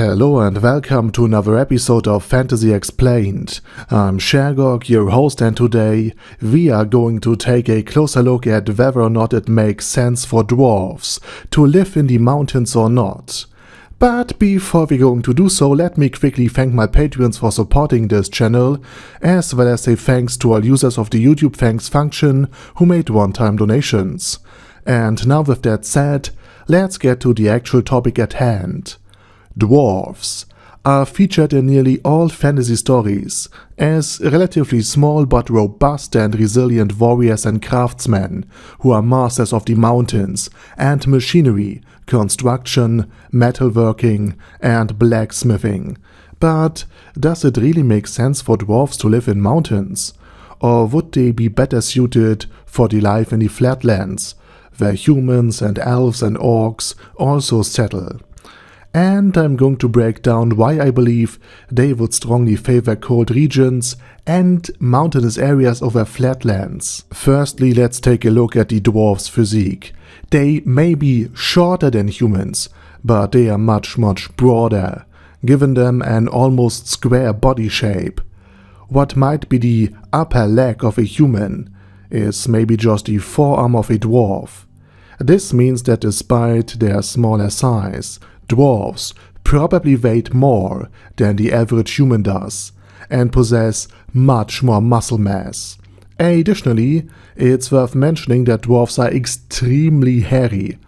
Hello and welcome to another episode of Fantasy Explained. I'm Shergog, your host, and today we are going to take a closer look at whether or not it makes sense for dwarves to live in the mountains or not. But before we're going to do so, let me quickly thank my Patreons for supporting this channel, as well as say thanks to all users of the YouTube thanks function who made one-time donations. And now with that said, let's get to the actual topic at hand. Dwarfs are featured in nearly all fantasy stories as relatively small but robust and resilient warriors and craftsmen who are masters of the mountains and machinery, construction, metalworking, and blacksmithing. But does it really make sense for dwarves to live in mountains? Or would they be better suited for the life in the flatlands, where humans and elves and orcs also settle? And I'm going to break down why I believe they would strongly favor cold regions and mountainous areas over flatlands. Firstly, let's take a look at the dwarves' physique. They may be shorter than humans, but they are much broader, giving them an almost square body shape. What might be the upper leg of a human is maybe just the forearm of a dwarf. This means that despite their smaller size, dwarves probably weigh more than the average human does and possess much more muscle mass. Additionally, it's worth mentioning that dwarves are extremely hairy,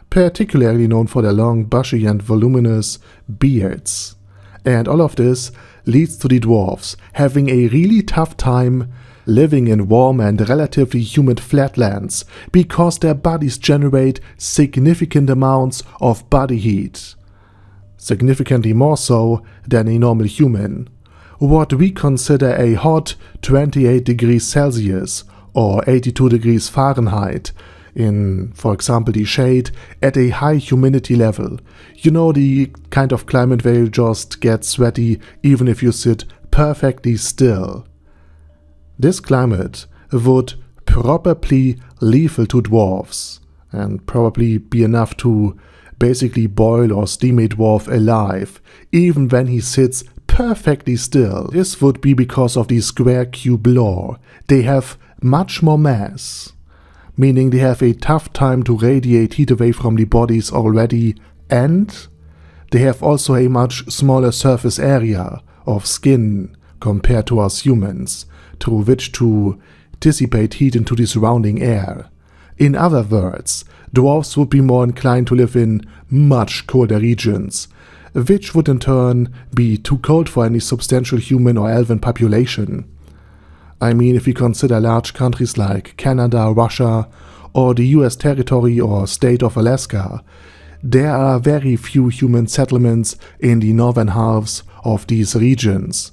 particularly known for their long, bushy and voluminous beards. And all of this leads to the dwarves having a really tough time living in warm and relatively humid flatlands because their bodies generate significant amounts of body heat. Significantly more so than a normal human. What we consider a hot 28 degrees Celsius or 82 degrees Fahrenheit in, for example, the shade at a high humidity level. You know, the kind of climate where you just get sweaty even if you sit perfectly still. This climate would probably be lethal to dwarves and probably be enough to basically boil or steam a dwarf alive, even when he sits perfectly still. This would be because of the square cube law. They have much more mass, meaning they have a tough time to radiate heat away from the bodies already, and they have also a much smaller surface area of skin compared to us humans, through which to dissipate heat into the surrounding air. In other words, dwarves would be more inclined to live in much colder regions, which would in turn be too cold for any substantial human or elven population. I mean, if we consider large countries like Canada, Russia, or the US territory or state of Alaska, there are very few human settlements in the northern halves of these regions.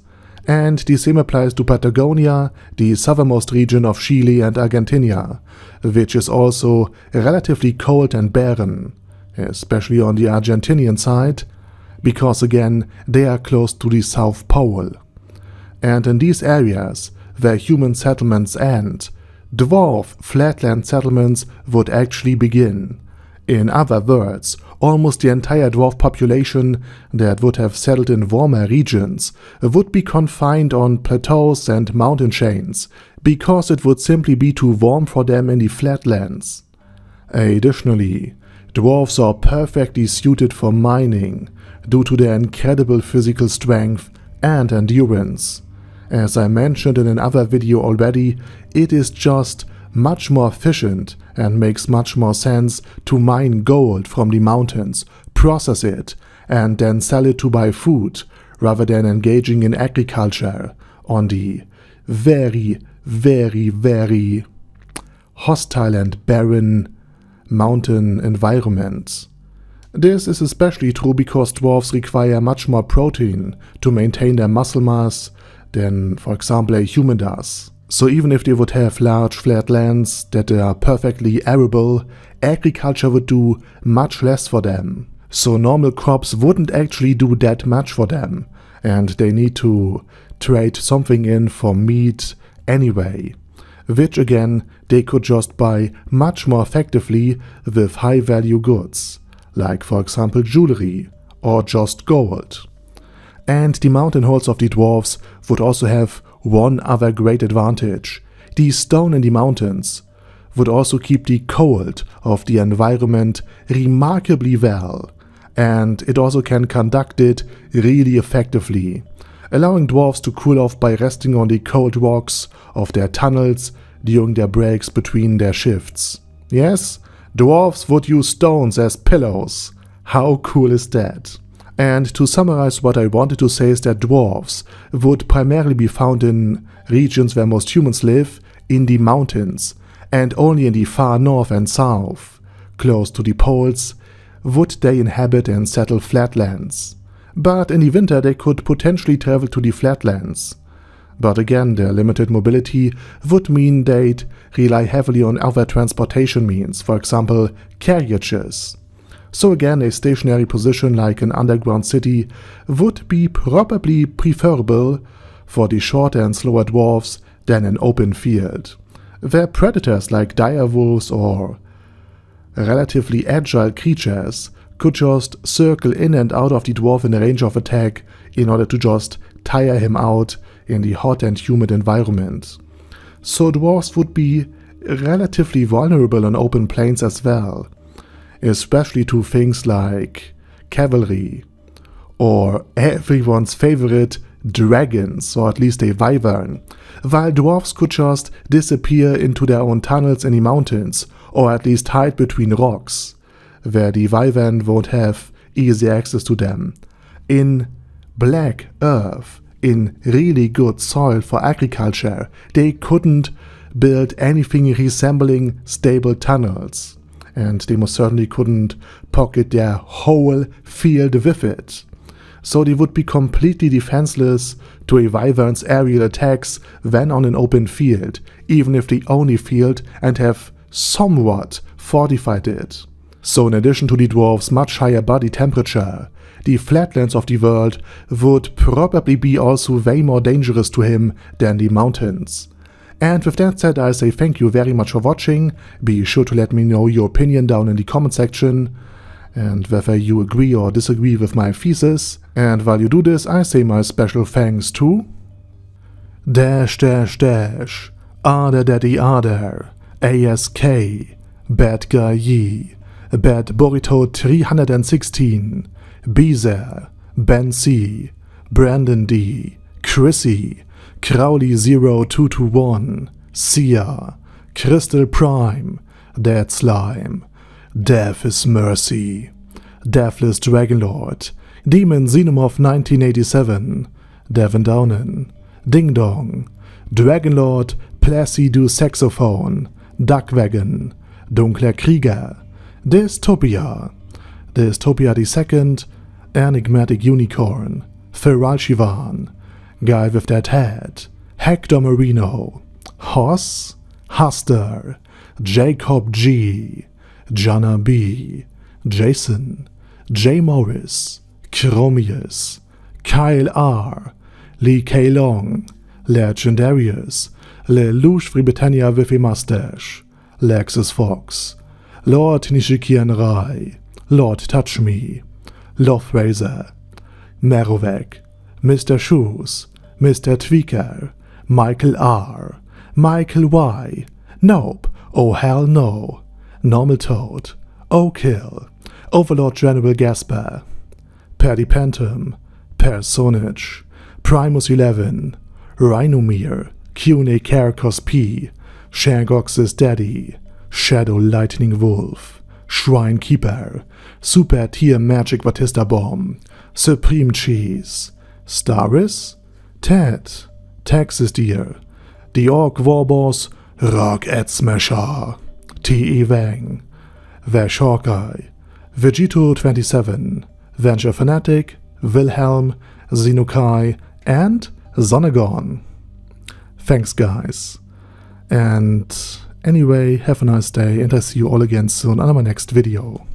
And the same applies to Patagonia, the southernmost region of Chile and Argentina, which is also relatively cold and barren, especially on the Argentinian side, because again, they are close to the South Pole. And in these areas, where human settlements end, dwarf flatland settlements would actually begin. In other words, almost the entire dwarf population that would have settled in warmer regions would be confined on plateaus and mountain chains, because it would simply be too warm for them in the flatlands. Additionally, dwarves are perfectly suited for mining due to their incredible physical strength and endurance. As I mentioned in another video already, it is just much more efficient and makes much more sense to mine gold from the mountains, process it, and then sell it to buy food, rather than engaging in agriculture on the very hostile and barren mountain environments. This is especially true because dwarves require much more protein to maintain their muscle mass than, for example, a human does. So even if they would have large flat lands that are perfectly arable, agriculture would do much less for them. So normal crops wouldn't actually do that much for them, and they need to trade something in for meat anyway, which again they could just buy much more effectively with high value goods, like for example jewelry or just gold. And the mountain holes of the dwarves would also have one other great advantage. The stone in the mountains would also keep the cold of the environment remarkably well, and it also can conduct it really effectively, allowing dwarves to cool off by resting on the cold rocks of their tunnels during their breaks between their shifts. Yes, dwarves would use stones as pillows. How cool is that? And to summarize, what I wanted to say is that dwarves would primarily be found in regions where most humans live, in the mountains, and only in the far north and south, close to the poles, would they inhabit and settle flatlands. But in the winter they could potentially travel to the flatlands. But again, their limited mobility would mean they'd rely heavily on other transportation means, for example, carriages. So again, a stationary position like an underground city would be probably preferable for the shorter and slower dwarves than an open field, where predators like direwolves or relatively agile creatures could just circle in and out of the dwarf in range of attack in order to just tire him out in the hot and humid environment. So dwarves would be relatively vulnerable on open plains as well, especially to things like cavalry or everyone's favorite dragons, or at least a wyvern, while dwarves could just disappear into their own tunnels in the mountains, or at least hide between rocks, where the wyvern won't have easy access to them. In black earth, in really good soil for agriculture, they couldn't build anything resembling stable tunnels, and they most certainly couldn't pocket their whole field with it. So they would be completely defenseless to a wyvern's aerial attacks when on an open field, even if they own a field and have somewhat fortified it. So in addition to the dwarves' much higher body temperature, the flatlands of the world would probably be also way more dangerous to him than the mountains. And with that said, I say thank you very much for watching. Be sure to let me know your opinion down in the comment section, and whether you agree or disagree with my thesis. And while you do this, I say my special thanks to Arder Daddy Arder, ASK, Bad Guy Yi, Bad Burrito 316, Beezer, Ben C, Brandon D, Chrissy, Crowley 0221, Sia, Crystal Prime, Dead Slime, Death is Mercy, Deathless Dragonlord, Demon Xenomorph 1987, Devin Downen, Ding Dong, Dragonlord Placidu Saxophone, Duckwagon, Dunkler Krieger, Dystopia II, Enigmatic Unicorn, Feral Shivan, Guy with That Head, Hector Marino, Hoss, Huster, Jacob G, Jana B, Jason, J. Morris, Chromius, Kyle R, Lee K. Long, Legendarius, Lelouch Britannia with a Mustache, Lexus Fox, Lord Nishikian Rai, Lord Touch Me, Lothrazer, Merovec, Mr. Shoes, Mr. Tweaker, Michael R, Michael Y, Nope, Oh Hell No, Normal Toad, Oh Kill, Overlord General Gasper, Paddy Pantum, Personage, Primus 11, Rhinomere, Cune Carcos P, Shangox's Daddy, Shadow Lightning Wolf, Shrine Keeper, Super Tier Magic Batista Bomb, Supreme Cheese, Staris, Ted, Texas Deer, The Orc Warboss, Rock Ed Smasher, T.E. Wang, Vash Hawkeye, Vegito27, Venture Fanatic, Wilhelm, Xenokai, and Zonagon. Thanks guys. And anyway, have a nice day, and I see you all again soon on my next video.